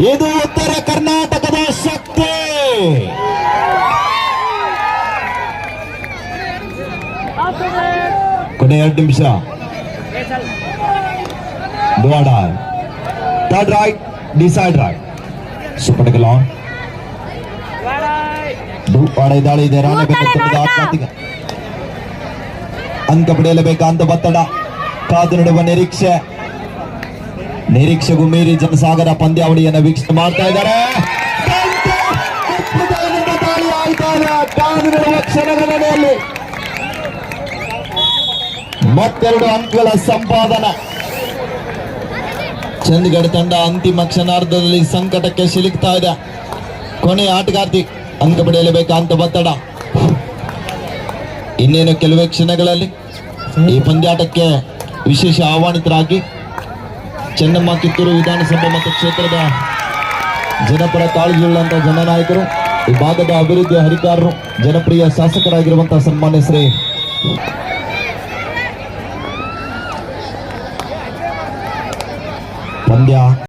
ಇದು ಉತ್ತರ ಕರ್ನಾಟಕದ ಶಕ್ತಿ. ಕೊನೆ 2 ನಿಮಿಷ. Third right, decide right. Super long ದಾಳಿ ಇದೆ. ಅಂಕ ಪಡೆಯಲೇಬೇಕಂತ ಒತ್ತಡ, ಕಾದು ನೋಡುವ ನಿರೀಕ್ಷೆಗೂ ಮೀರಿ ಜನಸಾಗರ ಪಂದ್ಯಾವಳಿಯನ್ನು ವೀಕ್ಷಣೆ ಮಾಡ್ತಾ ಇದ್ದಾರೆ. ಕಾದು ನೋಡುವ ಕ್ಷಣಗಳಲ್ಲಿ ಮತ್ತೆರಡು ಅಂಕಗಳ ಸಂಪಾದನೆ. ಚಂಡೀಗಢ ತಂಡ ಅಂತಿಮ ಕ್ಷಣಾರ್ಧದಲ್ಲಿ ಸಂಕಟಕ್ಕೆ ಸಿಲುಕ್ತಾ ಇದೆ. ಕೊನೆಯ ಆಟಗಾರ್ತಿ ಅಂಕ ಪಡೆಯಲೇಬೇಕಂತ ಒತ್ತಡ. ಇನ್ನೇನು ಕೆಲವೇ ಕ್ಷಣಗಳಲ್ಲಿ ಈ ಪಂದ್ಯಾಟಕ್ಕೆ ವಿಶೇಷ ಆಹ್ವಾನಿತರಾಗಿ ಚೆನ್ನಮ್ಮ ಕಿತ್ತೂರು ವಿಧಾನಸಭಾ ಮತಕ್ಷೇತ್ರದ ಜನಪರ ಕಾಳಜಿಯುಳ್ಳಂತಹ ಜನನಾಯಕರು, ಈ ಭಾಗದ ಅಭಿವೃದ್ಧಿ ಹರಿಕಾರರು, ಜನಪ್ರಿಯ ಶಾಸಕರಾಗಿರುವಂತಹ ಸನ್ಮಾನ್ಯ ಶ್ರೀ ಪಂದ್ಯ